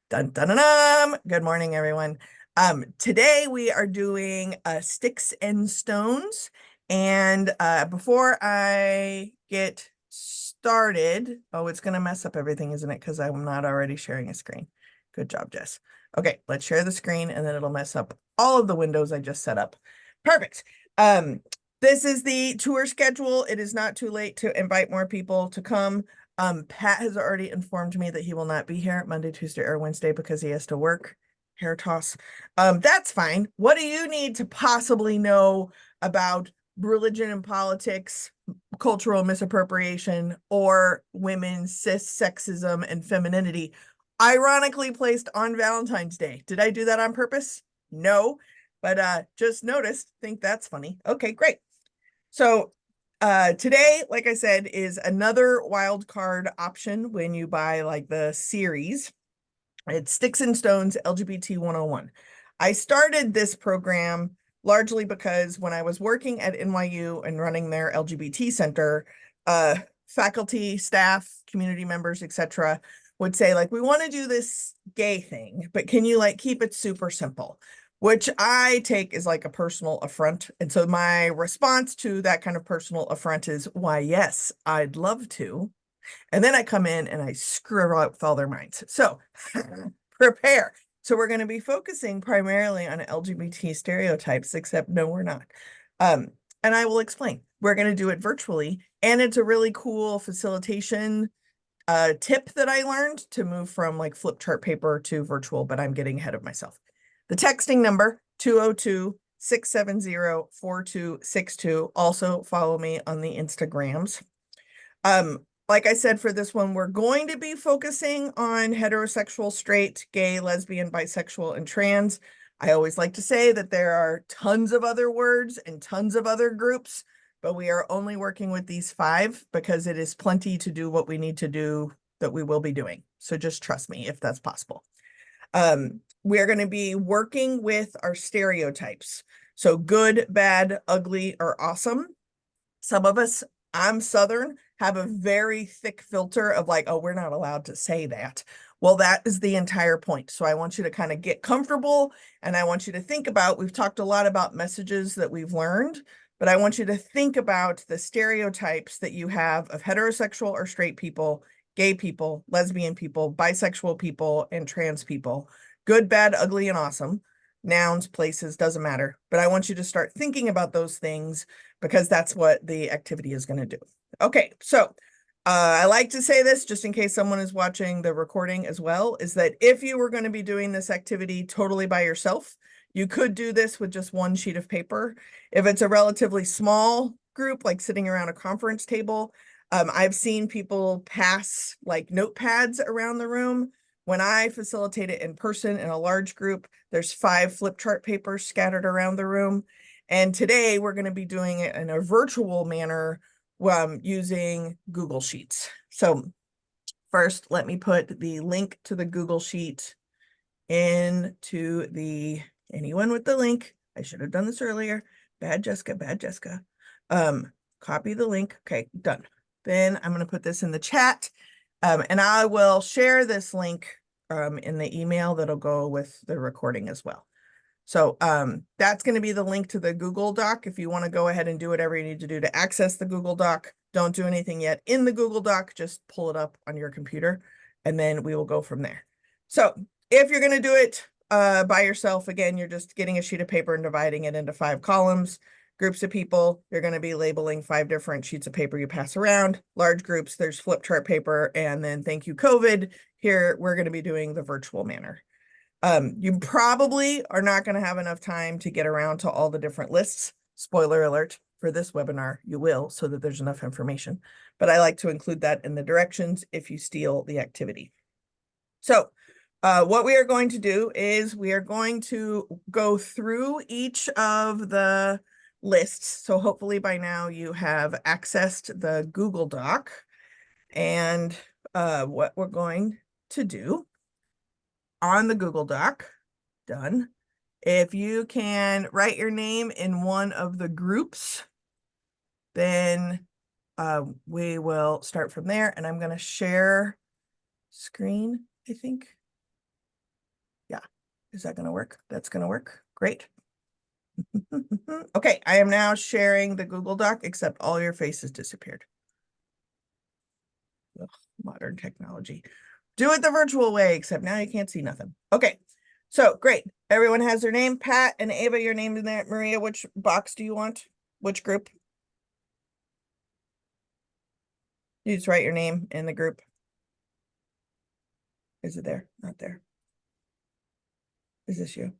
Dun, dun, dun, dun. Good morning, everyone. Today we are doing sticks and stones. And before I get started, oh, it's going to mess up everything, isn't it? Because I'm not already sharing a screen. Good job, Jess. Okay, let's share the screen and then it'll mess up all of the windows I just set up. Perfect. This is the tour schedule. It is not too late to invite more people to come. Pat has already informed me that he will not be here Monday, Tuesday, or Wednesday because he has to work. Hair toss. That's fine. What do you need to possibly know about religion and politics, cultural misappropriation, or women's cis sexism and femininity? Ironically placed on Valentine's Day. Did I do that on purpose? No, but just noticed. Think that's funny. Okay, great. So today, like I said, is another wild card option when you buy like the series. It's Sticks and Stones LGBT 101. I started this program largely because when I was working at NYU and running their LGBT center, faculty, staff, community members, etc., would say, like, we want to do this gay thing, but can you like keep it super simple? Which I take as like a personal affront. And so my response to that kind of personal affront is, why, yes, I'd love to. And then I come in and I screw up with all their minds. So prepare. So we're going to be focusing primarily on LGBT stereotypes, except no, we're not. And I will explain. We're going to do it virtually. And it's a really cool facilitation tip that I learned to move from like flip chart paper to virtual, but I'm getting ahead of myself. The texting number 202-670-4262. Also follow me on the Instagrams. Like I said, for this one, we're going to be focusing on heterosexual, straight, gay, lesbian, bisexual, and trans. I always like to say that there are tons of other words and tons of other groups, but we are only working with these 5 because it is plenty to do what we need to do that we will be doing. So just trust me if that's possible. We are going to be working with our stereotypes. So good, bad, ugly, or awesome. Some of us, I'm Southern, have a very thick filter of like, oh, we're not allowed to say that. Well, that is the entire point. So I want you to kind of get comfortable and I want you to think about, we've talked a lot about messages that we've learned, but I want you to think about the stereotypes that you have of heterosexual or straight people, gay people, lesbian people, bisexual people, and trans people. Good, bad, ugly, and awesome. Nouns, places, doesn't matter. But I want you to start thinking about those things because that's what the activity is going to do. Okay, so I like to say this just in case someone is watching the recording as well, is that if you were going to be doing this activity totally by yourself, you could do this with just one sheet of paper. If it's a relatively small group, like sitting around a conference table, I've seen people pass like notepads around the room. When I facilitate it in person in a large group, there's 5 flip chart papers scattered around the room. And today we're going to be doing it in a virtual manner using Google Sheets. So first, let me put the link to the Google Sheet into the, anyone with the link, I should have done this earlier. Bad Jessica, bad Jessica. Copy the link. Okay, done. Then I'm going to put this in the chat. And I will share this link in the email that'll go with the recording as well. So that's going to be the link to the Google Doc. If you want to go ahead and do whatever you need to do to access the Google Doc, don't do anything yet in the Google Doc, just pull it up on your computer and then we will go from there. So if you're going to do it by yourself, again, you're just getting a sheet of paper and dividing it into 5 columns. Groups of people, you're going to be labeling 5 different sheets of paper you pass around. Large groups, there's flip chart paper, and then thank you, COVID. Here, we're going to be doing the virtual manner. You probably are not going to have enough time to get around to all the different lists. Spoiler alert, for this webinar, you will, so that there's enough information. But I like to include that in the directions if you steal the activity. So what we are going to do is we are going to go through each of the lists. So hopefully by now you have accessed the Google Doc. And what we're going to do on the Google Doc, done. If you can write your name in one of the groups, then we will start from there. And I'm going to share screen, I think. Is that gonna work? That's gonna work. Great. Okay, I am now sharing the Google Doc, except all your faces disappeared. Ugh, modern technology. Do it the virtual way, except now you can't see nothing. Okay, so great. Everyone has their name. Pat and Ava, your name in there. Maria, which box do you want? Which group? You just write your name in the group. Is it there? Not there. Is this you?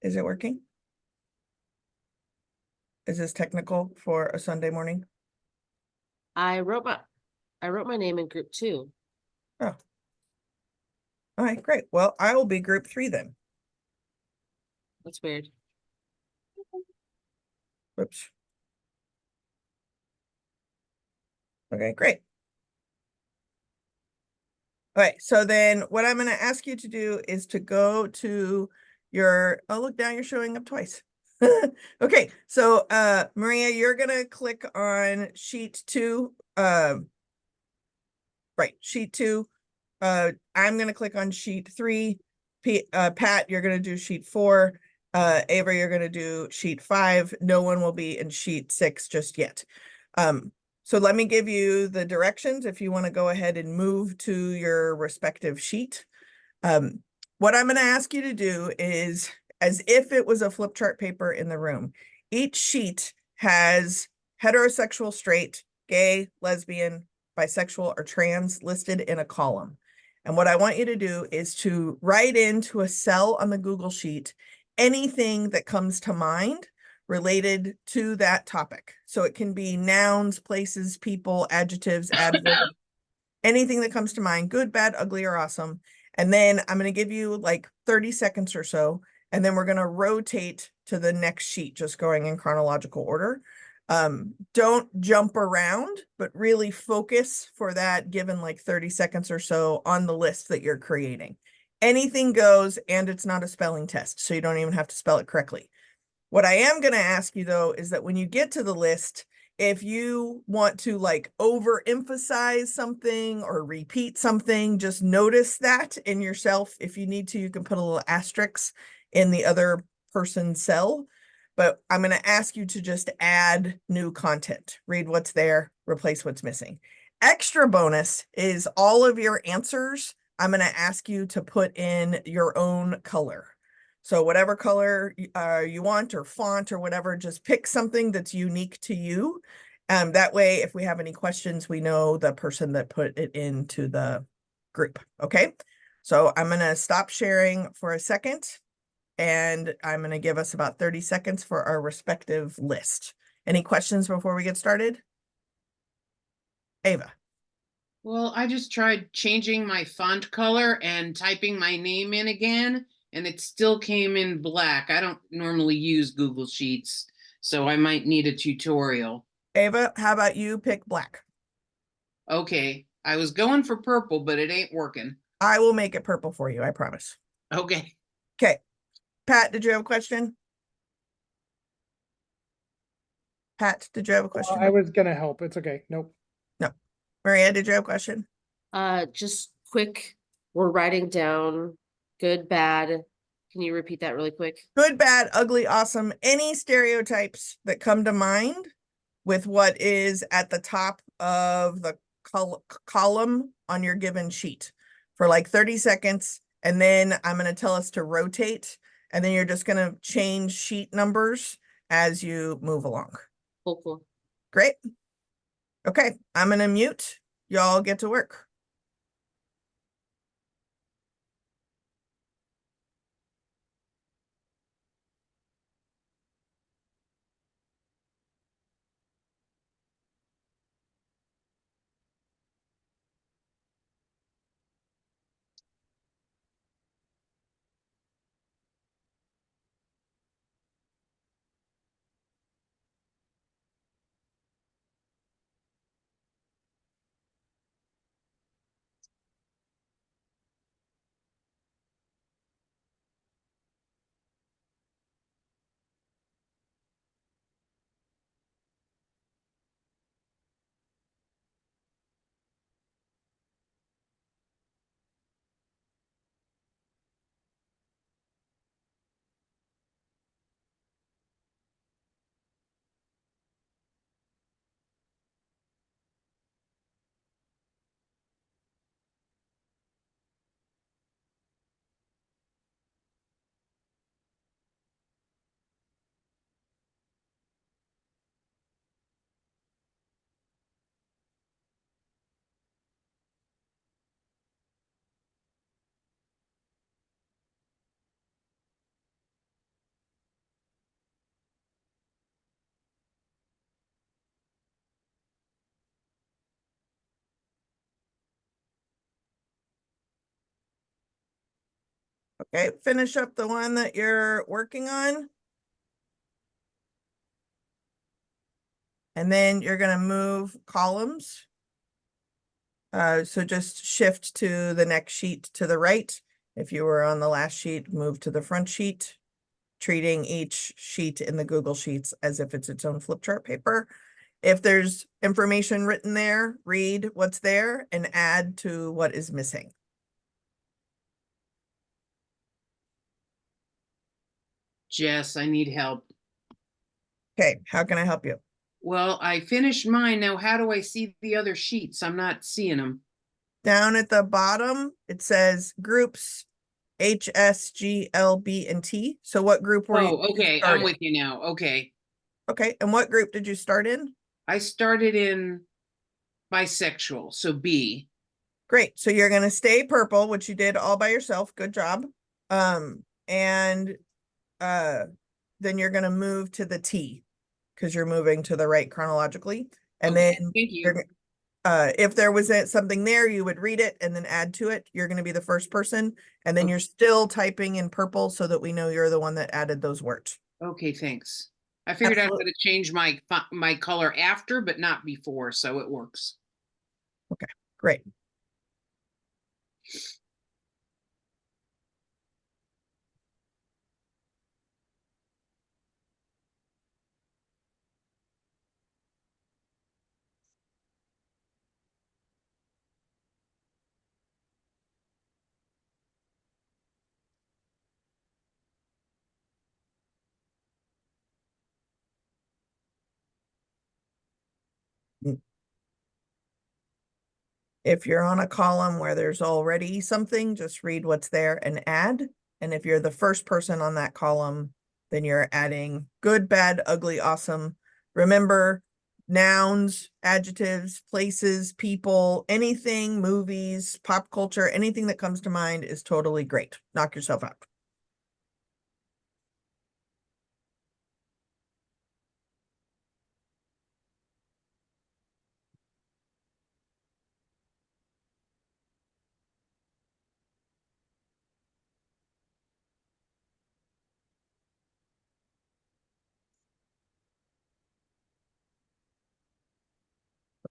Is it working? Is this technical for a Sunday morning? I wrote my name in group 2. Oh. All right, great. Well, I will be group 3 then. That's weird. Whoops. Okay, great. All right, so then what I'm going to ask you to do is to go to your, oh, look, now you're showing up twice. Okay, so Maria, you're going to click on sheet 2. Right, sheet 2. I'm going to click on sheet 3. Pat, you're going to do sheet 4. Ava, you're going to do sheet 5. No one will be in sheet 6 just yet. So let me give you the directions if you want to go ahead and move to your respective sheet. What I'm going to ask you to do is, as if it was a flip chart paper in the room, each sheet has heterosexual, straight, gay, lesbian, bisexual, or trans listed in a column. And what I want you to do is to write into a cell on the Google Sheet anything that comes to mind related to that topic. So it can be nouns, places, people, adjectives, adverbs, anything that comes to mind, good, bad, ugly, or awesome. And then I'm going to give you like 30 seconds or so, and then we're going to rotate to the next sheet, just going in chronological order. Don't jump around, but really focus for that given like 30 seconds or so on the list that you're creating. Anything goes, and it's not a spelling test, so you don't even have to spell it correctly. What I am going to ask you though is that when you get to the list, if you want to like overemphasize something or repeat something, just notice that in yourself. If you need to, you can put a little asterisk in the other person's cell. But I'm going to ask you to just add new content, read what's there, replace what's missing. Extra bonus is all of your answers. I'm going to ask you to put in your own color. So whatever color you want or font or whatever, just pick something that's unique to you. That way, if we have any questions, we know the person that put it into the group. Okay. So I'm going to stop sharing for a second, and I'm going to give us about 30 seconds for our respective list. Any questions before we get started? Ava. Well, I just tried changing my font color and typing my name in again, and it still came in black. I don't normally use Google Sheets, so I might need a tutorial. Ava, how about you pick black? Okay, I was going for purple, but it ain't working. I will make it purple for you, I promise. Okay. Okay. Pat, did you have a question? Pat, did you have a question? I was gonna help. It's okay. Nope. No. Maria, did you have a question? Just quick, we're writing down good, bad. Can you repeat that really quick? Good, bad, ugly, awesome. Any stereotypes that come to mind with what is at the top of the column on your given sheet for like 30 seconds. And then I'm going to tell us to rotate. And then you're just going to change sheet numbers as you move along. Cool. Great. Okay, I'm going to mute. Y'all get to work. Okay, finish up the one that you're working on. And then you're gonna move columns. So just shift to the next sheet to the right. If you were on the last sheet, move to the front sheet, treating each sheet in the Google Sheets as if it's its own flip chart paper. If there's information written there, read what's there and add to what is missing. Jess, I need help. Okay, how can I help you? Well, I finished mine. Now, how do I see the other sheets? I'm not seeing them. Down at the bottom, it says groups H, S, G, L, B, and T. So what group were you Oh, okay. start I'm in? with you now. Okay. Okay, and what group did you start in? I started in bisexual, so B. Great. So you're gonna stay purple, which you did all by yourself. Good job. And then you're gonna move to the T because you're moving to the right chronologically. And Okay, then thank you. if there was something there, you would read it and then add to it. You're gonna be the first person, and then Okay. you're still typing in purple so that we know you're the one that added those words. Okay, thanks. I figured out how Absolutely. to change my color after, but not before, so it works. Great. If you're on a column where there's already something, just read what's there and add. And if you're the first person on that column, then you're adding good, bad, ugly, awesome. Remember, nouns, adjectives, places, people, anything, movies, pop culture, anything that comes to mind is totally great. Knock yourself out.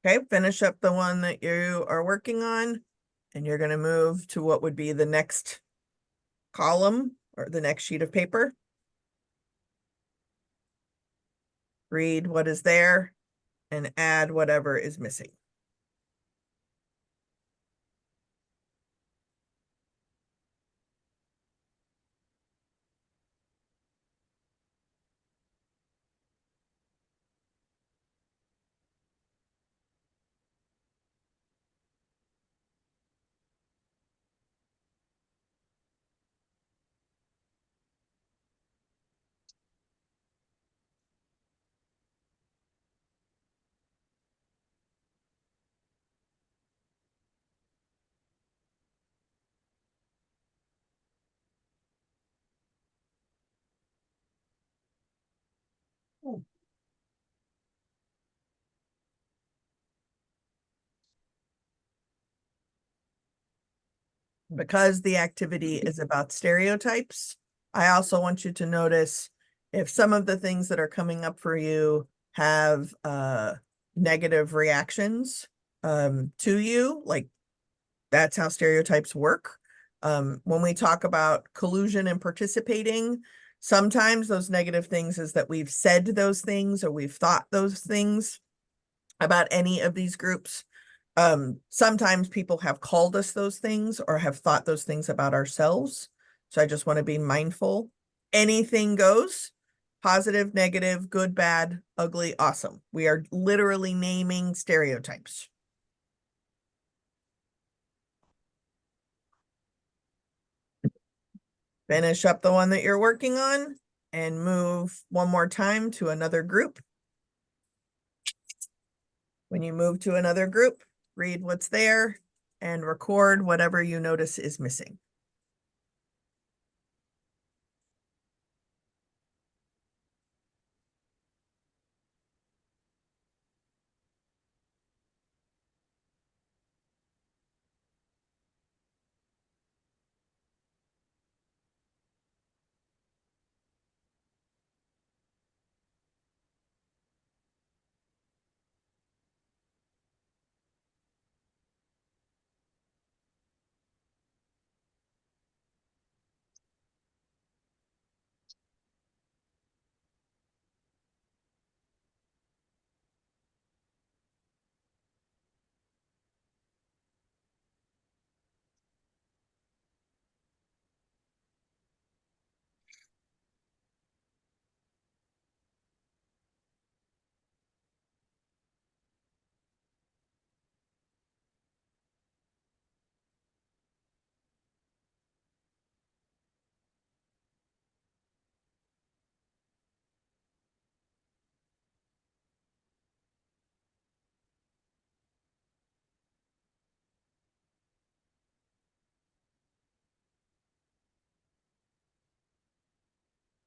Okay, finish up the one that you are working on, and you're going to move to what would be the next column or the next sheet of paper. Read what is there and add whatever is missing. Because the activity is about stereotypes, I also want you to notice if some of the things that are coming up for you have negative reactions to you, like that's how stereotypes work. When we talk about collusion and participating, sometimes those negative things is that we've said those things or we've thought those things about any of these groups. Sometimes people have called us those things or have thought those things about ourselves. So I just want to be mindful. Anything goes, positive, negative, good, bad, ugly, awesome. We are literally naming stereotypes. Finish up the one that you're working on and move one more time to another group. When you move to another group, read what's there and record whatever you notice is missing.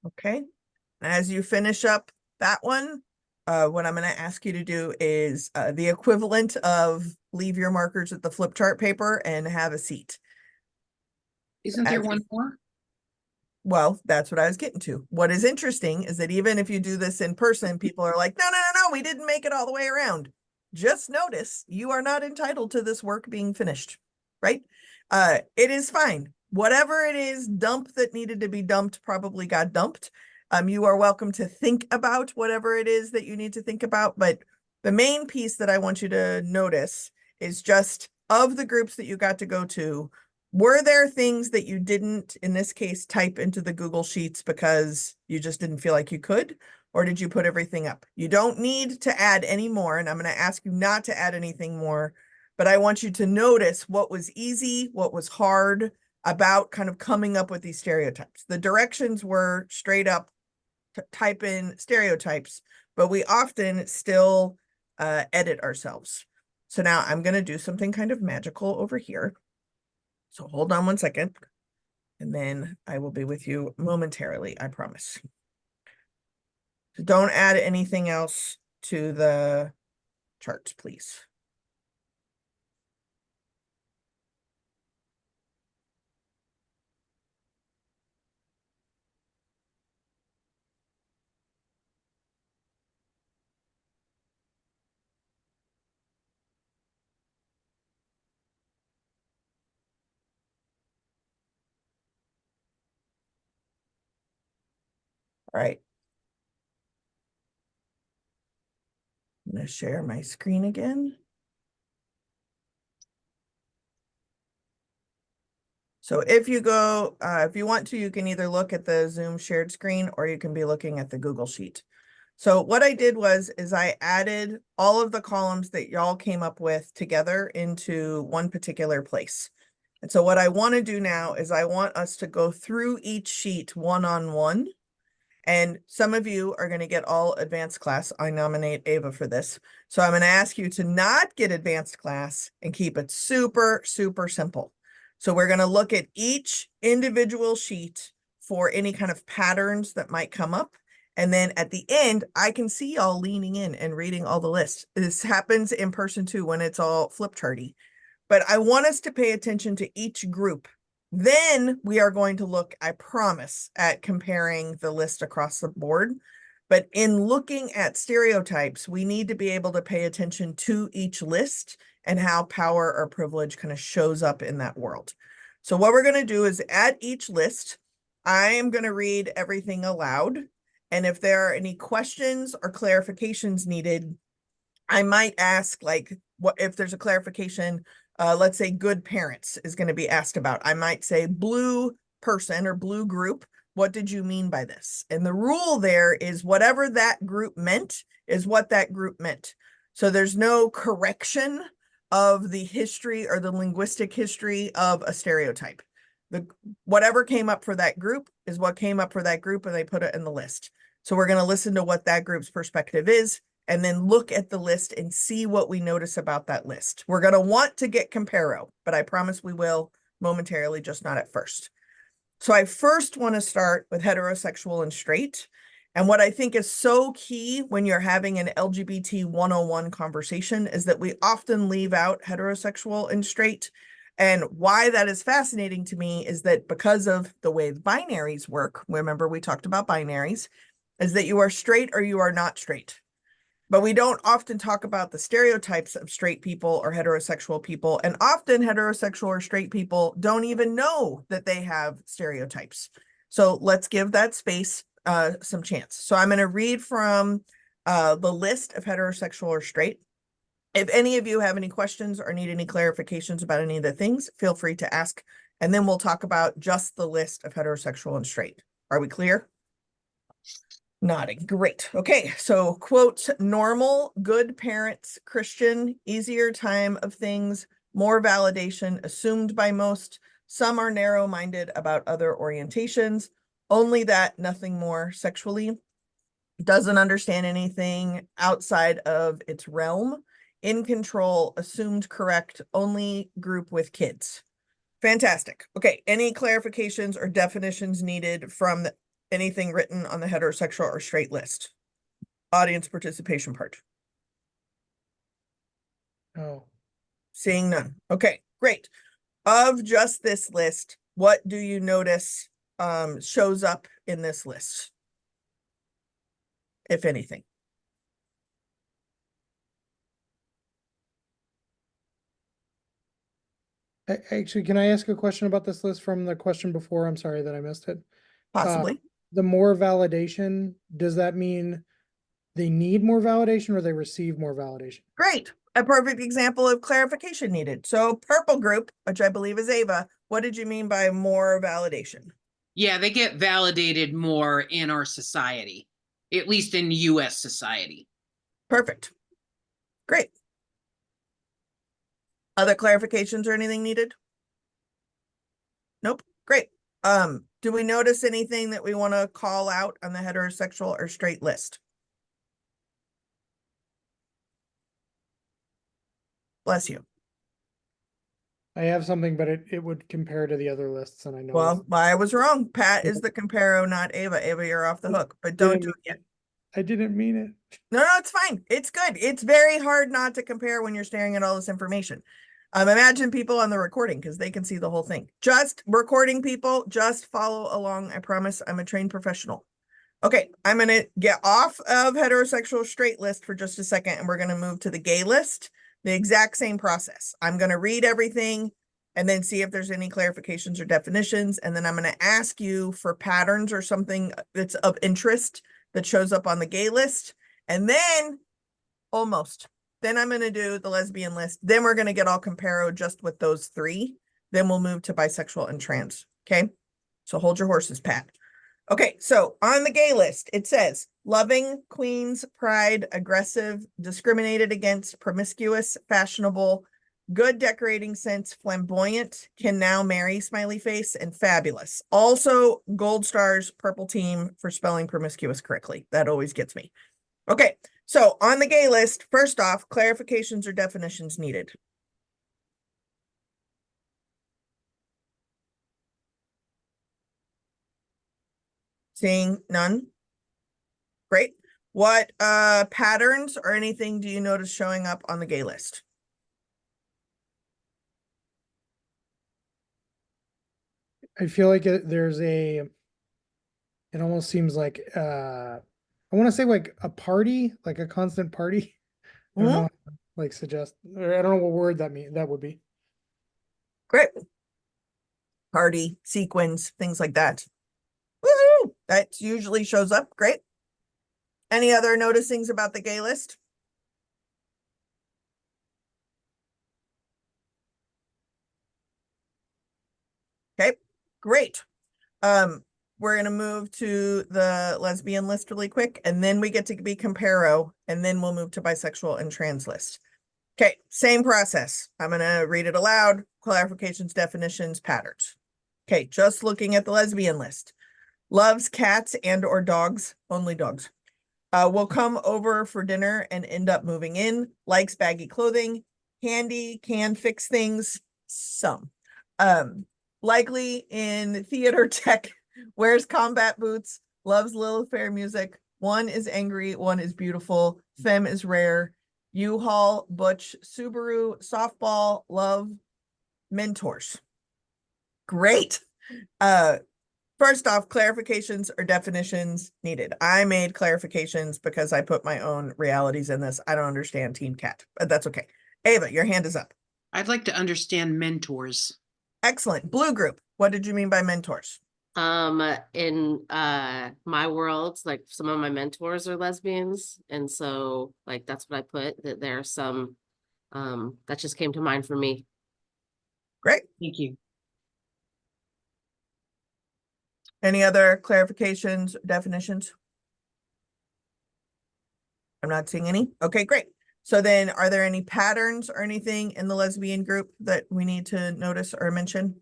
Okay, as you finish up that one, what I'm going to ask you to do is the equivalent of leave your markers at the flip chart paper and have a seat. Isn't there As you- one more? Well, that's what I was getting to. What is interesting is that even if you do this in person, people are like, no, no, no, no, we didn't make it all the way around. Just notice you are not entitled to this work being finished, right? It is fine. Whatever it is, dump that needed to be dumped probably got dumped. You are welcome to think about whatever it is that you need to think about, but the main piece that I want you to notice is just of the groups that you got to go to, were there things that you didn't, in this case, type into the Google Sheets because you just didn't feel like you could? Or did you put everything up? You don't need to add any more, and I'm going to ask you not to add anything more, but I want you to notice what was easy, what was hard about kind of coming up with these stereotypes. The directions were straight up type in stereotypes, but we often still edit ourselves. So now I'm going to do something kind of magical over here. So hold on one second, and then I will be with you momentarily, I promise. So don't add anything else to the charts, please. All right. I'm going to share my screen again. So if you go, if you want to, you can either look at the Zoom shared screen or you can be looking at the Google Sheet. So what I did is I added all of the columns that y'all came up with together into one particular place. And so what I want to do now is I want us to go through each sheet one-on-one. And some of you are going to get all advanced class. I nominate Ava for this. So I'm going to ask you to not get advanced class and keep it super, super simple. So we're going to look at each individual sheet for any kind of patterns that might come up. And then at the end, I can see y'all leaning in and reading all the lists. This happens in person too when it's all flip charty. But I want us to pay attention to each group. Then we are going to look, I promise, at comparing the list across the board. But in looking at stereotypes, we need to be able to pay attention to each list and how power or privilege kind of shows up in that world. So what we're going to do is at each list, I am going to read everything aloud. And if there are any questions or clarifications needed, I might ask, like, what if there's a clarification, let's say good parents is going to be asked about. I might say blue person or blue group. What did you mean by this? And the rule there is whatever that group meant is what that group meant. So there's no correction of the history or the linguistic history of a stereotype. Whatever came up for that group is what came up for that group, and they put it in the list. So we're going to listen to what that group's perspective is, and then look at the list and see what we notice about that list. We're going to want to get comparo, but I promise we will momentarily, just not at first. So I first want to start with heterosexual and straight. And what I think is so key when you're having an LGBT 101 conversation is that we often leave out heterosexual and straight. And why that is fascinating to me is that because of the way binaries work, remember we talked about binaries, is that you are straight or you are not straight. But we don't often talk about the stereotypes of straight people or heterosexual people. And often heterosexual or straight people don't even know that they have stereotypes. So let's give that space some chance. So I'm going to read from the list of heterosexual or straight. If any of you have any questions or need any clarifications about any of the things, feel free to ask. And then we'll talk about just the list of heterosexual and straight. Are we clear? Nodding. Great. Okay. So quote, normal, good parents, Christian, easier time of things, more validation assumed by most. Some are narrow-minded about other orientations. Only that, nothing more sexually. Doesn't understand anything outside of its realm. In control, assumed correct, only group with kids. Fantastic. Okay. Any clarifications or definitions needed from anything written on the heterosexual or straight list? Audience participation part. Oh, Seeing none. Okay, great. Of just this list, what do you notice shows up in this list? If anything. actually, can I ask a question about this list from the question before? I'm sorry that I missed it. Possibly. The more validation, does that mean they need more validation or they receive more validation? Great. A perfect example of clarification needed. So purple group, which I believe is Ava, what did you mean by more validation? Yeah, they get validated more in our society, at least in US society. Perfect. Great. Other clarifications or anything needed? Nope. Great. Do we notice anything that we want to call out on the heterosexual or straight list? Bless you. I have something, but it would compare to the other lists, and I know. Well, I was wrong. Pat is the comparo, not Ava. Ava, you're off the hook, but don't do it yet. I didn't mean it. No, it's fine. It's good. It's very hard not to compare when you're staring at all this information. Imagine people on the recording because they can see the whole thing. Just recording people, just follow along. I promise I'm a trained professional. Okay, I'm going to get off of heterosexual straight list for just a second, and we're going to move to the gay list. The exact same process. I'm going to read everything and then see if there's any clarifications or definitions. And then I'm going to ask you for patterns or something that's of interest that shows up on the gay list. And then then I'm going to do the lesbian list. Then we're going to get all comparo just with those three. Then we'll move to bisexual and trans. Okay. So hold your horses, Pat. Okay. So on the gay list, it says loving, queens, pride, aggressive, discriminated against, promiscuous, fashionable, good decorating sense, flamboyant, can now marry, smiley face, and fabulous. Also gold stars, purple team for spelling promiscuous correctly. That always gets me. Okay. So on the gay list, first off, clarifications or definitions needed. Seeing none. Great. What patterns or anything do you notice showing up on the gay list? I feel like there's it almost seems like I want to say like a party, like a constant party. I don't know, like suggest, or I don't know what word that would be. Great. Party, sequence, things like that. Woohoo! That usually shows up. Great. Any other noticings about the gay list? Okay, great. We're going to move to the lesbian list really quick, and then we get to be comparo, and then we'll move to bisexual and trans list. Okay, same process. I'm going to read it aloud, clarifications, definitions, patterns. Okay, just looking at the lesbian list. Loves cats and or dogs, only dogs. Will come over for dinner and end up moving in. Likes baggy clothing. Handy, can fix things. Some. Likely in theater tech. Wears combat boots. Loves Lilith Fair music. One is angry. One is beautiful. Femme is rare. U-Haul, Butch, Subaru, softball, love, mentors. Great. First off, clarifications or definitions needed. I made clarifications because I put my own realities in this. I don't understand Team Cat, but that's okay. Ava, your hand is up. I'd like to understand mentors. Excellent. Blue group. What did you mean by mentors? In my world, like some of my mentors are lesbians, and so like that's what I put, that there are some that just came to mind for me. Great. Thank you. Any other clarifications, definitions? I'm not seeing any. Okay, great. So then are there any patterns or anything in the lesbian group that we need to notice or mention?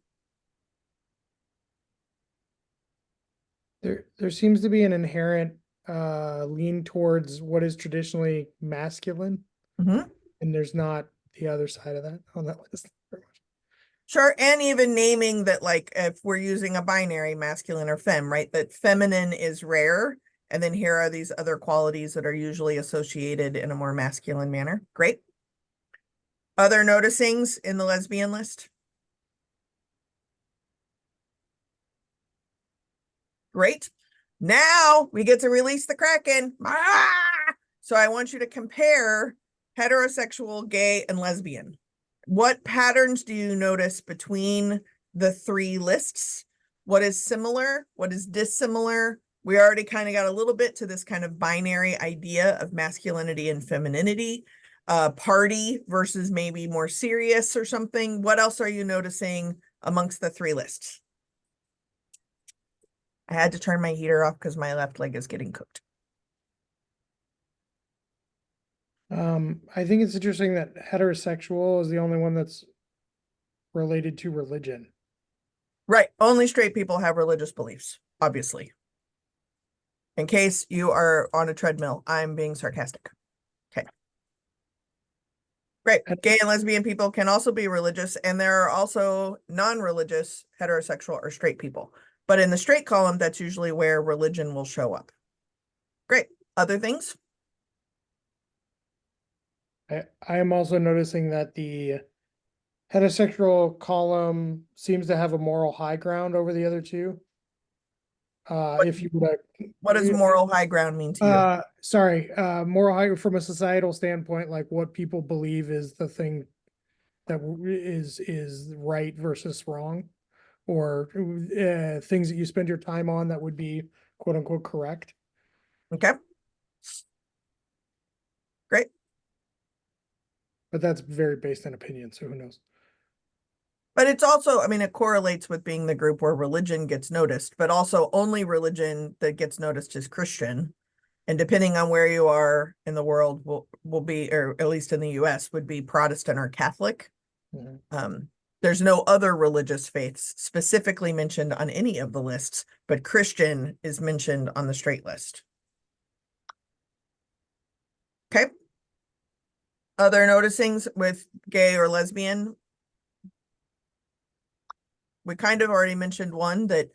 There seems to be an inherent lean towards what is traditionally masculine, Mhm. and there's not the other side of that on that list very much. Sure, and even naming that, like, if we're using a binary, masculine or femme, right? That feminine is rare, and then here are these other qualities that are usually associated in a more masculine manner. Great. Other noticings in the lesbian list? Great. Now we get to release the Kraken. Ah! So I want you to compare heterosexual, gay, and lesbian. What patterns do you notice between the three lists? What is similar? What is dissimilar? We already kind of got a little bit to this kind of binary idea of masculinity and femininity, party versus maybe more serious or something. What else are you noticing amongst the three lists? I had to turn my heater off because my left leg is getting cooked. I think it's interesting that heterosexual is the only one that's related to religion. Right. Only straight people have religious beliefs, obviously. In case you are on a treadmill, I'm being sarcastic. Okay. Great. Gay and lesbian people can also be religious, and there are also non-religious heterosexual or straight people. But in the straight column, that's usually where religion will show up. Great. Other things? I am also noticing that the heterosexual column seems to have a moral high ground over the other two. If you would, What does moral high ground mean to you? sorry, moral high from a societal standpoint, like what people believe is the thing that is right versus wrong, or things that you spend your time on that would be quote unquote correct. Okay. Great. But that's very based on opinion, so who knows? But it's also, I mean, it correlates with being the group where religion gets noticed, but also only religion that gets noticed is Christian. And depending on where you are in the world will be, or at least in the US, would be Protestant or Catholic. There's no other religious faiths specifically mentioned on any of the lists, but Christian is mentioned on the straight list. Okay. Other noticings with gay or lesbian? We kind of already mentioned one, that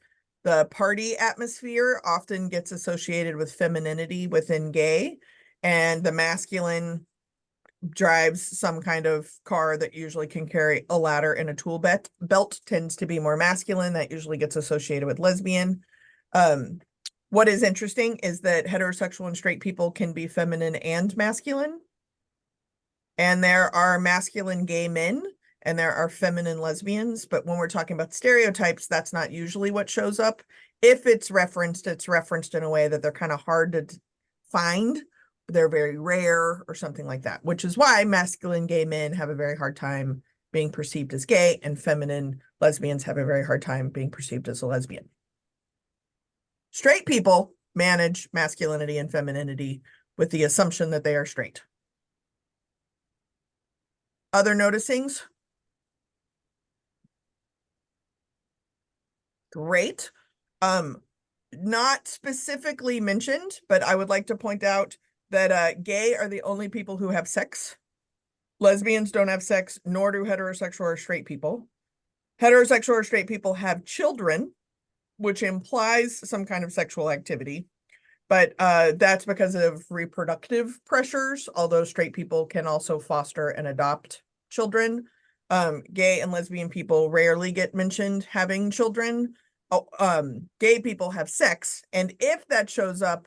the party atmosphere often gets associated with femininity within gay, and the masculine drives some kind of car that usually can carry a ladder and a tool belt tends to be more masculine. That usually gets associated with lesbian. What is interesting is that heterosexual and straight people can be feminine and masculine. And there are masculine gay men and there are feminine lesbians. But when we're talking about stereotypes, that's not usually what shows up. If it's referenced in a way that they're kind of hard to find. They're very rare or something like that, which is why masculine gay men have a very hard time being perceived as gay, and feminine lesbians have a very hard time being perceived as a lesbian. Straight people manage masculinity and femininity with the assumption that they are straight. Other noticings? Great. Not specifically mentioned, but I would like to point out that gay are the only people who have sex. Lesbians don't have sex, nor do heterosexual or straight people. Heterosexual or straight people have children, which implies some kind of sexual activity. But that's because of reproductive pressures, although straight people can also foster and adopt children. Gay and lesbian people rarely get mentioned having children. Gay people have sex, and if that shows up,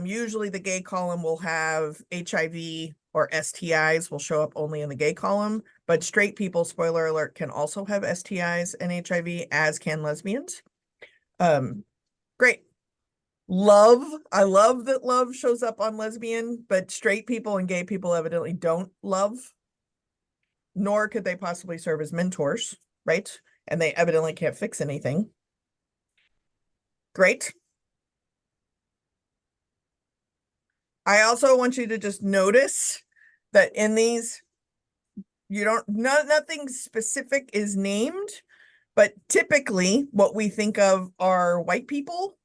usually the gay column will have HIV or STIs will show up only in the gay column, but straight people, spoiler alert, can also have STIs and HIV, as can lesbians. Great. Love. I love that love shows up on lesbian, but straight people and gay people evidently don't love, nor could they possibly serve as mentors, right? And they evidently can't fix anything. Great. I also want you to just notice that in these, nothing specific is named, but typically what we think of are white people.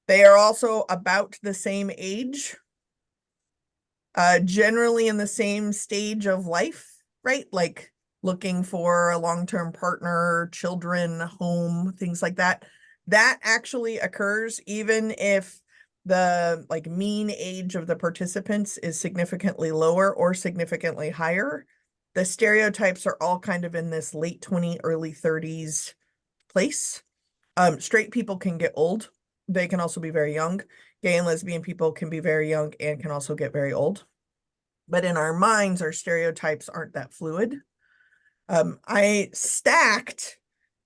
They are also about the same age, generally in the same stage of life, right? Like looking for a long-term partner, children, home, things like that. That actually occurs even if the like mean age of the participants is significantly lower or significantly higher. The stereotypes are all kind of in this late 20s, early 30s place. Straight people can get old. They can also be very young. Gay and lesbian people can be very young and can also get very old. But in our minds, our stereotypes aren't that fluid. I stacked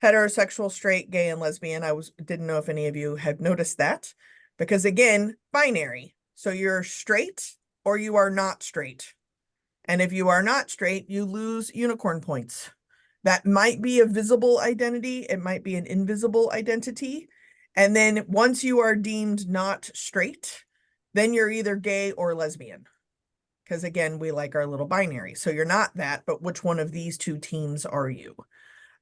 heterosexual, straight, gay, and lesbian. Didn't know if any of you had noticed that, because again, binary. So you're straight or you are not straight. And if you are not straight, you lose unicorn points. That might be a visible identity. It might be an invisible identity. And then once you are deemed not straight, then you're either gay or lesbian. Because again, we like our little binary. So you're not that, but which one of these two teams are you?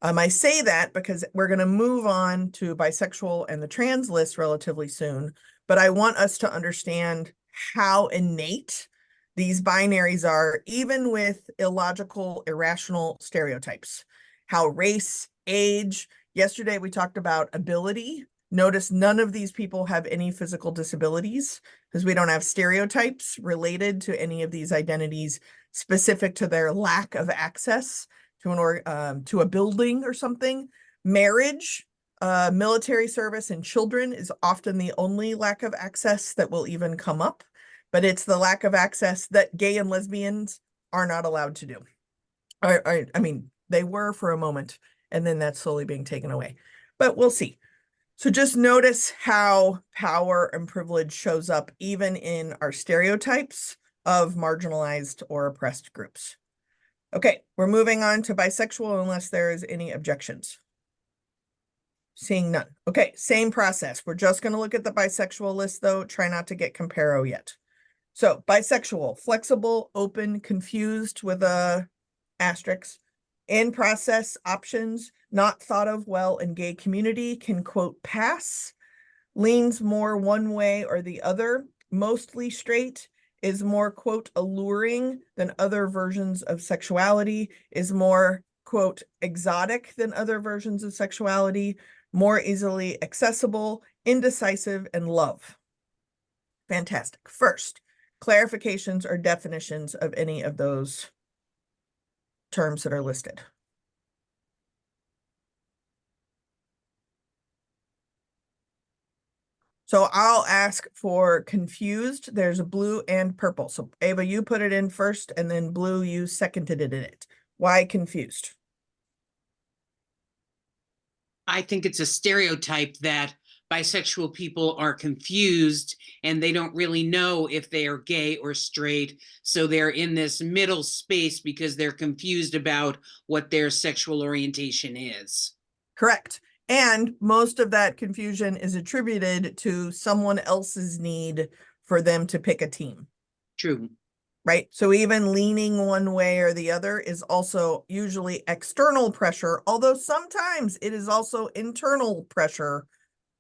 I say that because we're going to move on to bisexual and the trans list relatively soon, but I want us to understand how innate these binaries are, even with illogical, irrational stereotypes. How race, age, yesterday we talked about ability. Notice none of these people have any physical disabilities because we don't have stereotypes related to any of these identities specific to their lack of access to a building or something. Marriage, military service, and children is often the only lack of access that will even come up, but it's the lack of access that gay and lesbians are not allowed to do. I mean, they were for a moment, and then that's slowly being taken away, but we'll see. So just notice how power and privilege shows up even in our stereotypes of marginalized or oppressed groups. Okay, we're moving on to bisexual unless there is any objections. Seeing none. Okay, same process. We're just going to look at the bisexual list though. Try not to get comparo yet. So bisexual, flexible, open, confused with a asterisk. In process options, not thought of well in gay community, can quote pass, leans more one way or the other, mostly straight, is more quote alluring than other versions of sexuality, is more quote exotic than other versions of sexuality, more easily accessible, indecisive, and love. Fantastic. First, clarifications or definitions of any of those terms that are listed. So I'll ask for confused. There's a blue and purple. So Ava, you put it in first, and then blue, you seconded it in it. Why confused? I think it's a stereotype that bisexual people are confused and they don't really know if they are gay or straight. So they're in this middle space because they're confused about what their sexual orientation is. Correct. And most of that confusion is attributed to someone else's need for them to pick a team. True. Right? So even leaning one way or the other is also usually external pressure, although sometimes it is also internal pressure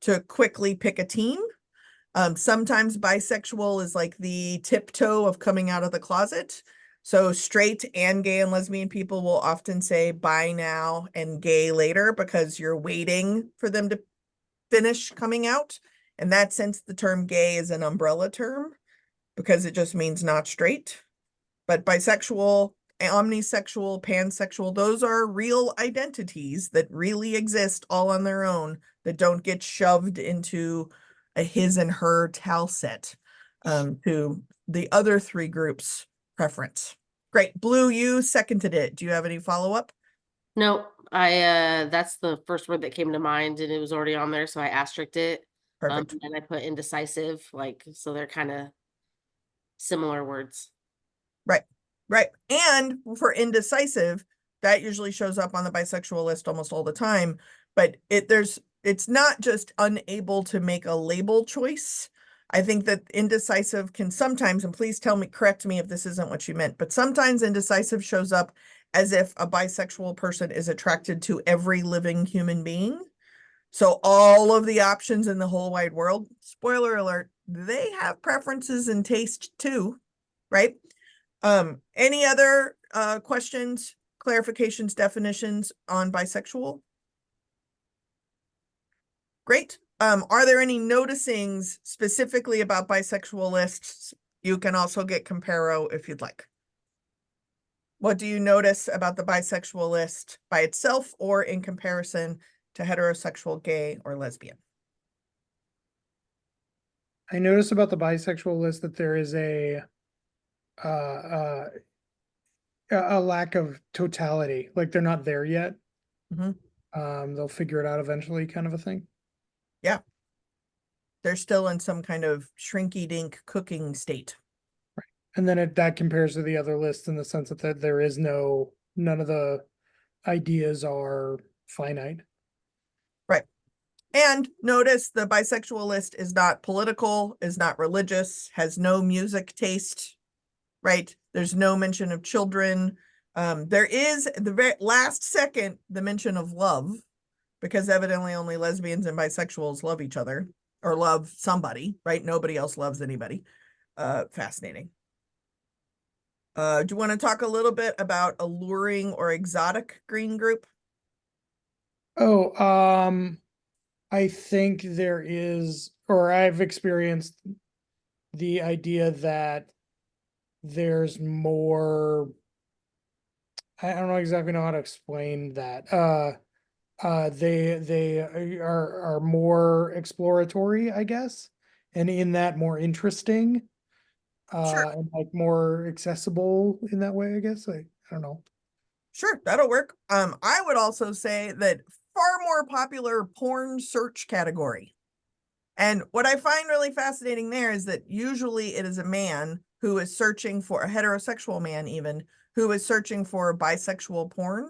to quickly pick a team. Sometimes bisexual is like the tiptoe of coming out of the closet. So straight and gay and lesbian people will often say bi now and gay later because you're waiting for them to finish coming out. In that sense, the term gay is an umbrella term because it just means not straight. But bisexual, omnisexual, pansexual, those are real identities that really exist all on their own that don't get shoved into a his and her towel set to the other three groups' preference. Great. Blue, you seconded it. Do you have any follow-up? No, that's the first word that came to mind and it was already on there, so I asterisked it. Perfect. And I put indecisive, like, so they're kind of similar words. Right. Right. And for indecisive, that usually shows up on the bisexual list almost all the time, but it's not just unable to make a label choice. I think that indecisive can sometimes, and please correct me if this isn't what you meant, but sometimes indecisive shows up as if a bisexual person is attracted to every living human being. So all of the options in the whole wide world, spoiler alert, they have preferences and taste too, right? Any other questions, clarifications, definitions on bisexual? Great. Are there any noticings specifically about bisexual lists? You can also get Comparo if you'd like. What do you notice about the bisexual list by itself or in comparison to heterosexual, gay, or lesbian? I notice about the bisexual list that there is a lack of totality, like they're not there yet. Mhm. They'll figure it out eventually, kind of a thing. Yeah. They're still in some kind of shrinky dink cooking state. And then that compares to the other lists in the sense that there is none of the ideas are finite. And notice the bisexual list is not political, is not religious, has no music taste, right? There's no mention of children. There is the very last second, the mention of love, because evidently only lesbians and bisexuals love each other or love somebody, right? Nobody else loves anybody. Fascinating. Do you want to talk a little bit about alluring or exotic green group? Oh, I think there is, or I've experienced the idea that there's more, I don't know exactly know how to explain that. They are more exploratory, I guess, and in that more interesting, Sure. and like more accessible in that way, I guess. I don't know. Sure, that'll work. I would also say that far more popular porn search category. And what I find really fascinating there is that usually it is a man who is searching for a heterosexual man, even who is searching for bisexual porn.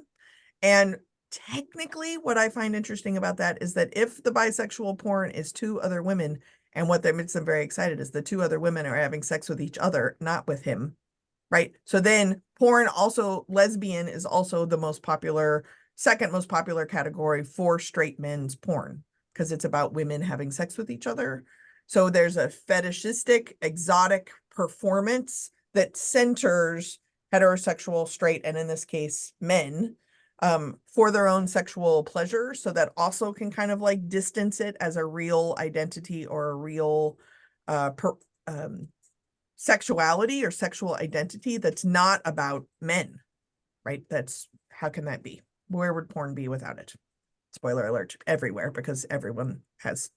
And technically, what I find interesting about that is that if the bisexual porn is two other women, and what that makes them very excited is the two other women are having sex with each other, not with him, right? So then porn also, lesbian is also the most popular, second most popular category for straight men's porn because it's about women having sex with each other. So there's a fetishistic, exotic performance that centers heterosexual, straight, and in this case, men for their own sexual pleasure. So that also can kind of like distance it as a real identity or a real sexuality or sexual identity that's not about men, right? That's, how can that be? Where would porn be without it? Spoiler alert, everywhere, because everyone has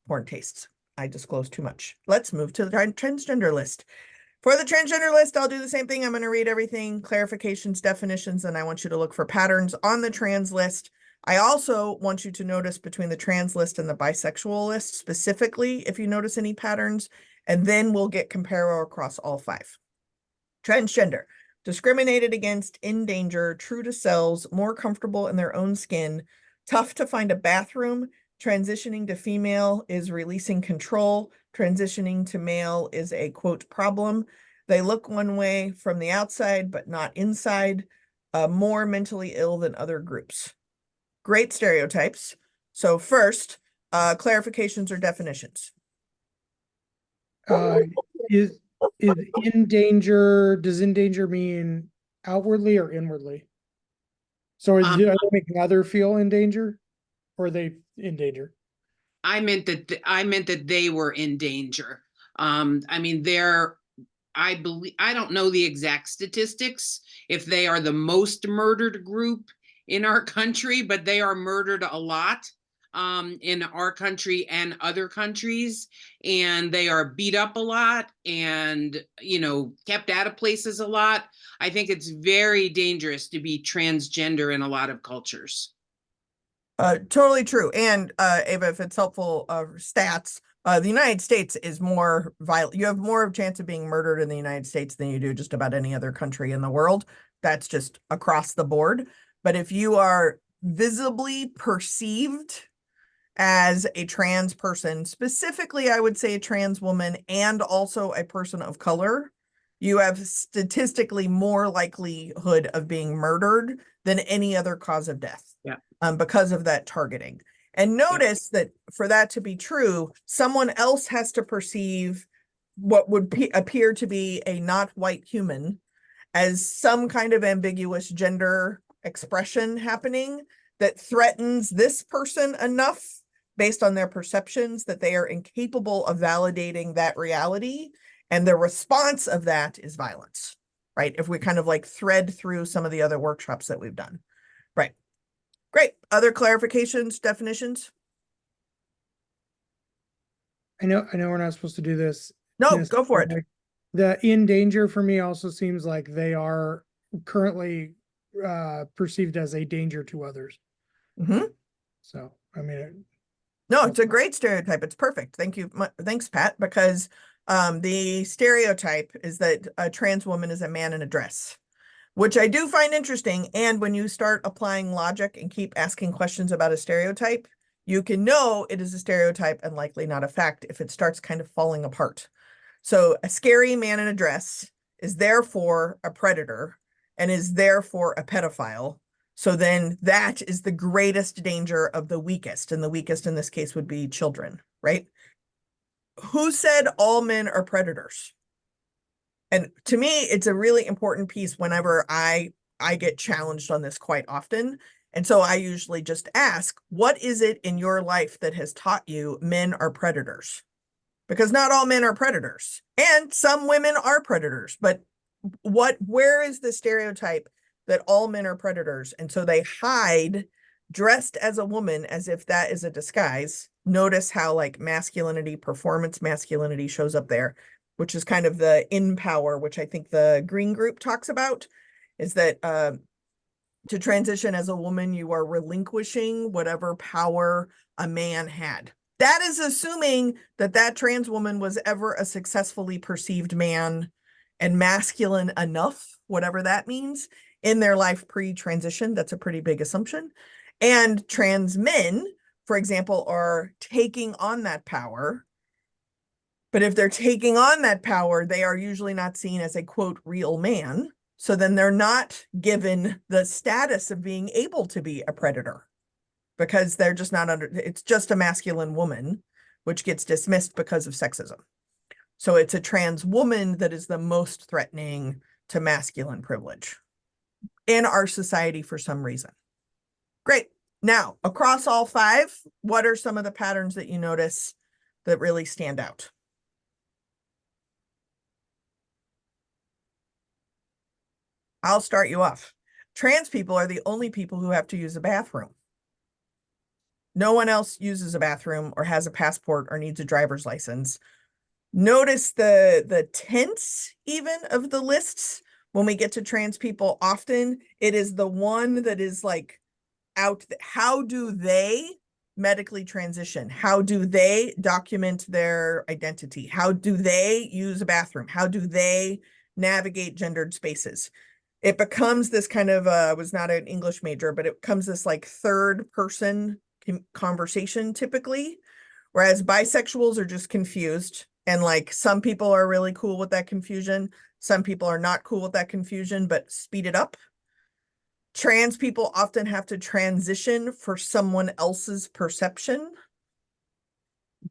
porn tastes. I disclose too much. Let's move to the transgender list. For the transgender list, I'll do the same thing. I'm going to read everything, clarifications, definitions, and I want you to look for patterns on the trans list. I also want you to notice between the trans list and the bisexual list, specifically if you notice any patterns, and then we'll get Comparo across all five. Transgender, discriminated against, in danger, true to selves, more comfortable in their own skin, tough to find a bathroom, transitioning to female is releasing control, transitioning to male is a quote problem. They look one way from the outside, but not inside, more mentally ill than other groups. Great stereotypes. So first, clarifications or definitions. Is in danger, does in danger mean outwardly or inwardly? So are they making other feel in danger, or are they in danger? I meant that they were in danger. I mean, I believe, I don't know the exact statistics if they are the most murdered group in our country, but they are murdered a lot in our country and other countries, and they are beat up a lot and, you know, kept out of places a lot. I think it's very dangerous to be transgender in a lot of cultures. Totally true. And Ava, if it's helpful, stats, the United States is more violent. You have more of a chance of being murdered in the United States than you do just about any other country in the world. That's just across the board. But if you are visibly perceived as a trans person, specifically, I would say a trans woman and also a person of color, you have statistically more likelihood of being murdered than any other cause of death. Yeah. Because of that targeting. And notice that for that to be true, someone else has to perceive what would appear to be a not white human as some kind of ambiguous gender expression happening that threatens this person enough based on their perceptions that they are incapable of validating that reality. And the response of that is violence, right? If we kind of like thread through some of the other workshops that we've done. Right. Great. Other clarifications, definitions? I know we're not supposed to do this. No, go for it. necessarily. The in danger for me also seems like they are currently perceived as a danger to others. Mhm. So, I mean, No, it's a great stereotype. It's perfect. Thank you. Thanks, Pat, because the stereotype is that a trans woman is a man in a dress, which I do find interesting. And when you start applying logic and keep asking questions about a stereotype, you can know it is a stereotype and likely not a fact if it starts kind of falling apart. So a scary man in a dress is therefore a predator and is therefore a pedophile. So then that is the greatest danger of the weakest. And the weakest in this case would be children, right? Who said all men are predators? And to me, it's a really important piece whenever I get challenged on this quite often. And so I usually just ask, what is it in your life that has taught you men are predators? Because not all men are predators and some women are predators, but where is the stereotype that all men are predators? And so they hide dressed as a woman as if that is a disguise. Notice how like masculinity, performance masculinity shows up there, which is kind of the in power, which I think the green group talks about, is that to transition as a woman, you are relinquishing whatever power a man had. That is assuming that that trans woman was ever a successfully perceived man and masculine enough, whatever that means, in their life pre-transition. That's a pretty big assumption. And trans men, for example, are taking on that power. But if they're taking on that power, they are usually not seen as a quote real man. So then they're not given the status of being able to be a predator because they're just not under, it's just a masculine woman, which gets dismissed because of sexism. So it's a trans woman that is the most threatening to masculine privilege in our society for some reason. Great. Now, across all five, what are some of the patterns that you notice that really stand out? I'll start you off. Trans people are the only people who have to use a bathroom. No one else uses a bathroom or has a passport or needs a driver's license. Notice the tense even of the lists. When we get to trans people, often it is the one that is like out. How do they medically transition? How do they document their identity? How do they use a bathroom? How do they navigate gendered spaces? It becomes this kind of, was not an English major, but it becomes this like third person conversation typically, whereas bisexuals are just confused. And like some people are really cool with that confusion. Some people are not cool with that confusion, but speed it up. Trans people often have to transition for someone else's perception.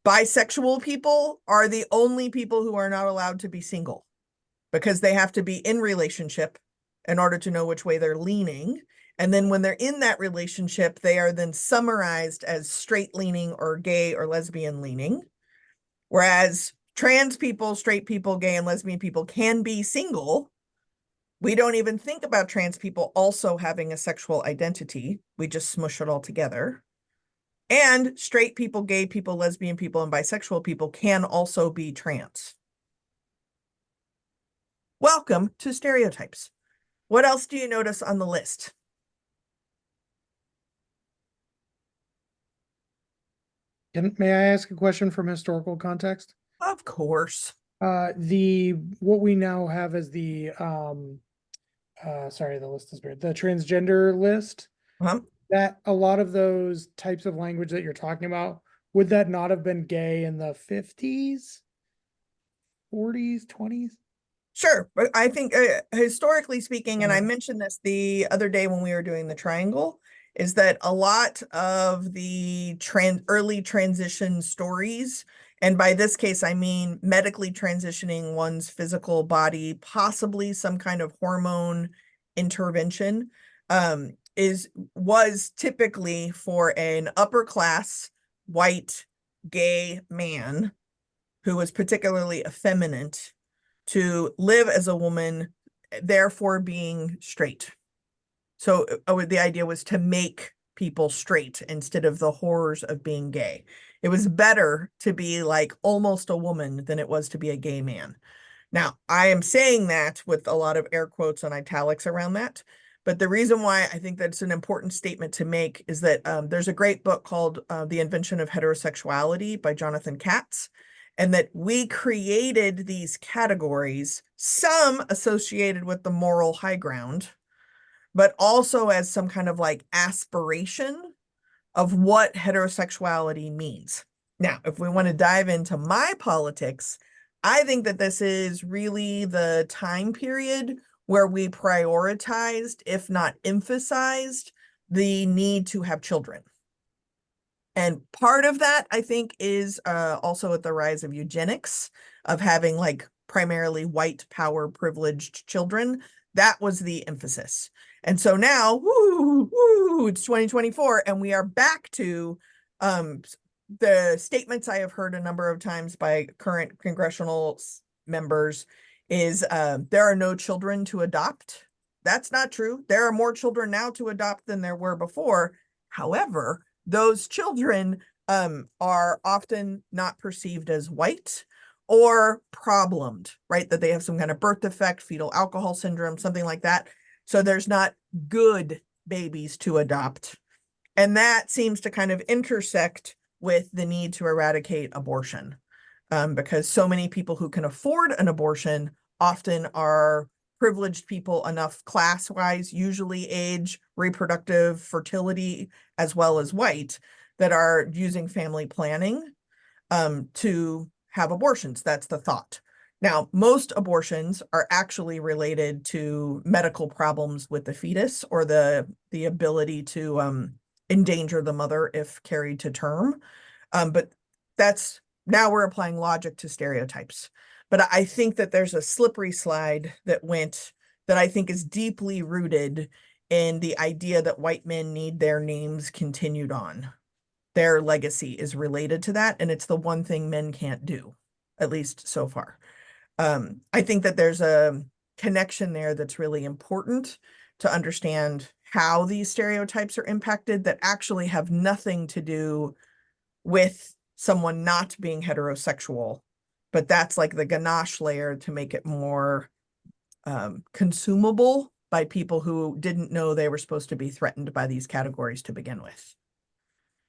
Bisexual people are the only people who are not allowed to be single because they have to be in relationship in order to know which way they're leaning. And then when they're in that relationship, they are then summarized as straight leaning or gay or lesbian leaning. Whereas trans people, straight people, gay and lesbian people can be single. We don't even think about trans people also having a sexual identity. We just smush it all together. And straight people, gay people, lesbian people, and bisexual people can also be trans. Welcome to stereotypes. What else do you notice on the list? May I ask a question from historical context? Of course. What we now have as the sorry, the list is weird. The transgender list, that a lot of those types of language that you're talking about, would that not have been gay in the 50s, 40s, 20s? Sure, but I think historically speaking, and I mentioned this the other day when we were doing the triangle, is that a lot of the early transition stories, and by this case, I mean medically transitioning one's physical body, possibly some kind of hormone intervention, was typically for an upper class white gay man who was particularly effeminate to live as a woman, therefore being straight. So the idea was to make people straight instead of the horrors of being gay. It was better to be like almost a woman than it was to be a gay man. Now, I am saying that with a lot of air quotes and italics around that. But the reason why I think that's an important statement to make is that there's a great book called The Invention of Heterosexuality by Jonathan Katz, and that we created these categories, some associated with the moral high ground, but also as some kind of like aspiration of what heterosexuality means. Now, if we want to dive into my politics, I think that this is really the time period where we prioritized, if not emphasized, the need to have children. And part of that, I think, is also at the rise of eugenics, of having like primarily white power privileged children. That was the emphasis. And so now, it's 2024, and we are back to the statements I have heard a number of times by current congressional members is there are no children to adopt. That's not true. There are more children now to adopt than there were before. However, those children are often not perceived as white or problemed, right? That they have some kind of birth defect, fetal alcohol syndrome, something like that. So there's not good babies to adopt. And that seems to kind of intersect with the need to eradicate abortion, because so many people who can afford an abortion often are privileged people enough class-wise, usually age, reproductive, fertility, as well as white, that are using family planning to have abortions. That's the thought. Now, most abortions are actually related to medical problems with the fetus or the ability to endanger the mother if carried to term. But that's, now we're applying logic to stereotypes. But I think that there's a slippery slide that I think is deeply rooted in the idea that white men need their names continued on. Their legacy is related to that, and it's the one thing men can't do, at least so far. I think that there's a connection there that's really important to understand how these stereotypes are impacted that actually have nothing to do with someone not being heterosexual, but that's like the ganache layer to make it more consumable by people who didn't know they were supposed to be threatened by these categories to begin with.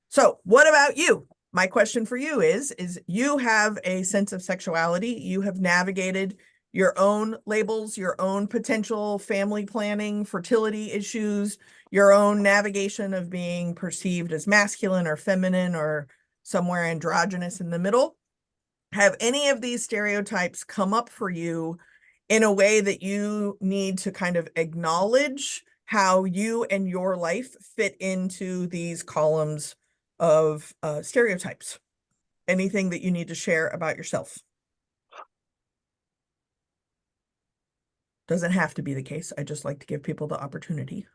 So what about you? My question for you is you have a sense of sexuality. You have navigated your own labels, your own potential family planning, fertility issues, your own navigation of being perceived as masculine or feminine or somewhere androgynous in the middle. Have any of these stereotypes come up for you in a way that you need to kind of acknowledge how you and your life fit into these columns of stereotypes? Anything that you need to share about yourself? Doesn't have to be the case. I just like to give people the opportunity.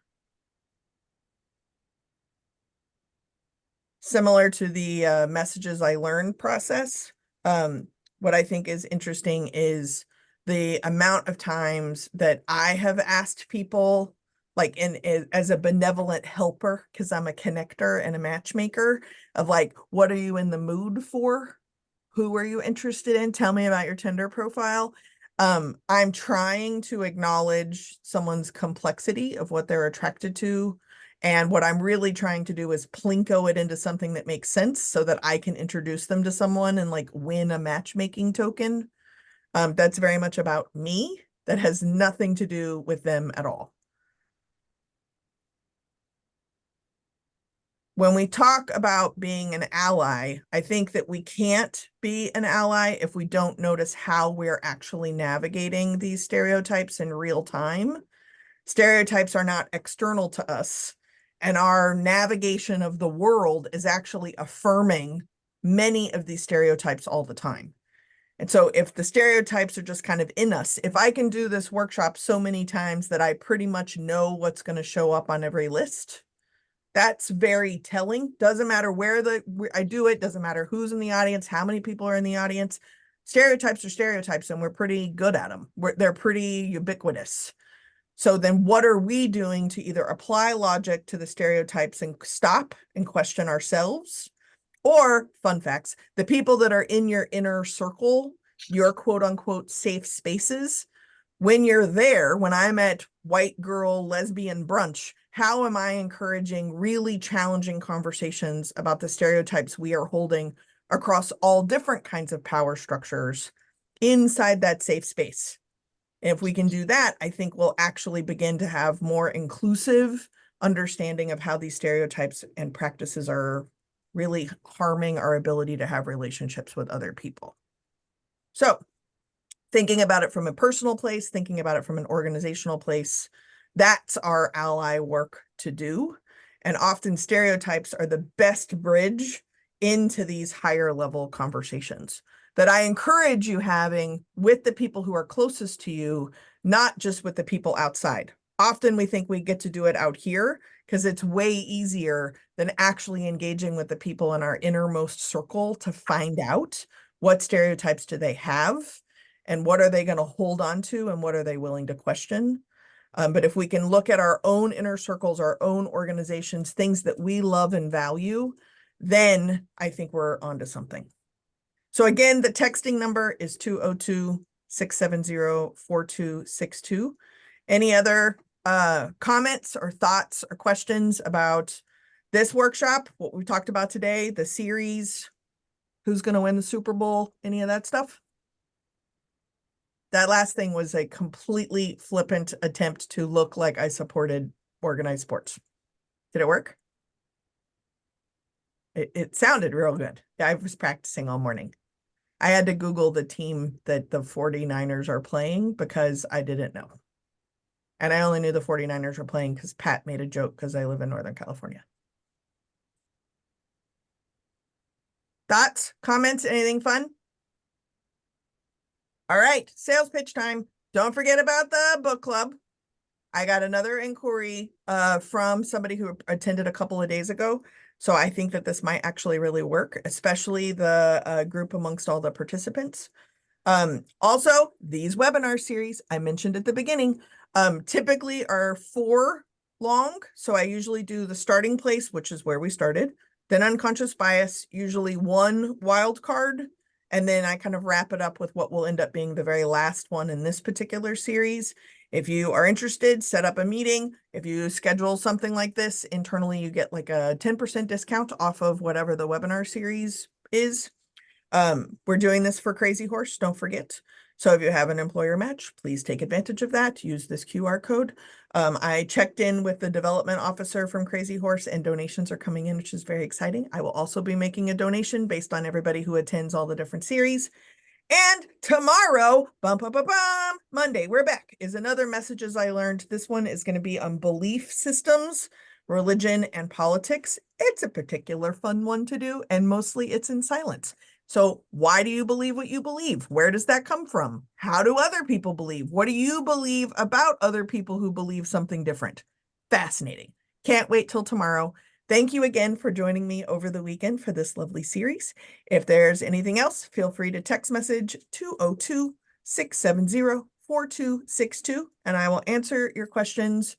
Similar to the messages I learned process, what I think is interesting is the amount of times that I have asked people, like as a benevolent helper, because I'm a connector and a matchmaker, of like, what are you in the mood for? Who are you interested in? Tell me about your Tinder profile. I'm trying to acknowledge someone's complexity of what they're attracted to. And what I'm really trying to do is plinko it into something that makes sense so that I can introduce them to someone and like win a matchmaking token. That's very much about me. That has nothing to do with them at all. When we talk about being an ally, I think that we can't be an ally if we don't notice how we're actually navigating these stereotypes in real time. Stereotypes are not external to us, and our navigation of the world is actually affirming many of these stereotypes all the time. And so if the stereotypes are just kind of in us, if I can do this workshop so many times that I pretty much know what's going to show up on every list, that's very telling. Doesn't matter where I do it, doesn't matter who's in the audience, how many people are in the audience. Stereotypes are stereotypes, and we're pretty good at them. They're pretty ubiquitous. So then what are we doing to either apply logic to the stereotypes and stop and question ourselves? Or, fun facts, the people that are in your inner circle, your quote unquote safe spaces, when you're there, when I'm at white girl lesbian brunch, how am I encouraging really challenging conversations about the stereotypes we are holding across all different kinds of power structures inside that safe space? And if we can do that, I think we'll actually begin to have more inclusive understanding of how these stereotypes and practices are really harming our ability to have relationships with other people. So thinking about it from a personal place, thinking about it from an organizational place, that's our ally work to do. And often stereotypes are the best bridge into these higher level conversations that I encourage you having with the people who are closest to you, not just with the people outside. Often we think we get to do it out here because it's way easier than actually engaging with the people in our innermost circle to find out what stereotypes do they have and what are they going to hold on to and what are they willing to question. But if we can look at our own inner circles, our own organizations, things that we love and value, then I think we're onto something. So again, the texting number is 202-670-4262. Any other comments or thoughts or questions about this workshop, what we talked about today, the series, who's going to win the Super Bowl, any of that stuff? That last thing was a completely flippant attempt to look like I supported organized sports. Did it work? It sounded real good. I was practicing all morning. I had to Google the team that the 49ers are playing because I didn't know. And I only knew the 49ers were playing because Pat made a joke because I live in Northern California. Thoughts, comments, anything fun? All right, sales pitch time. Don't forget about the book club. I got another inquiry from somebody who attended a couple of days ago. So I think that this might actually really work, especially the group amongst all the participants. Also, these webinar series I mentioned at the beginning typically are 4 long. So I usually do the starting place, which is where we started, then unconscious bias, usually 1 wild card. And then I kind of wrap it up with what will end up being the very last one in this particular series. If you are interested, set up a meeting. If you schedule something like this internally, you get like a 10% discount off of whatever the webinar series is. We're doing this for Crazy Horse, don't forget. So if you have an employer match, please take advantage of that. Use this QR code. I checked in with the development officer from Crazy Horse and donations are coming in, which is very exciting. I will also be making a donation based on everybody who attends all the different series. And tomorrow, Monday, we're back, is another Messages I Learned. This one is going to be on belief systems, religion, and politics. It's a particular fun one to do, and mostly it's in silence. So why do you believe what you believe? Where does that come from? How do other people believe? What do you believe about other people who believe something different? Fascinating. Can't wait till tomorrow. Thank you again for joining me over the weekend for this lovely series. If there's anything else, feel free to text message 202-670-4262, and I will answer your questions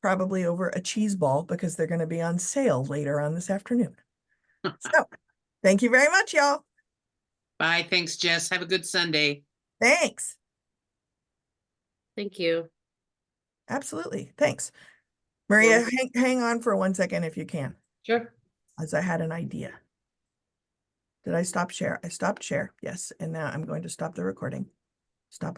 probably over a cheese ball because they're going to be on sale later on this afternoon. So thank you very much, y'all. Bye. Thanks, Jess. Have a good Sunday. Thanks. Thank you. Absolutely. Thanks. Maria, hang on for 1 second if you can, Sure. as I had an idea. Did I stop share? I stopped share. Yes. And now I'm going to stop the recording. Stop.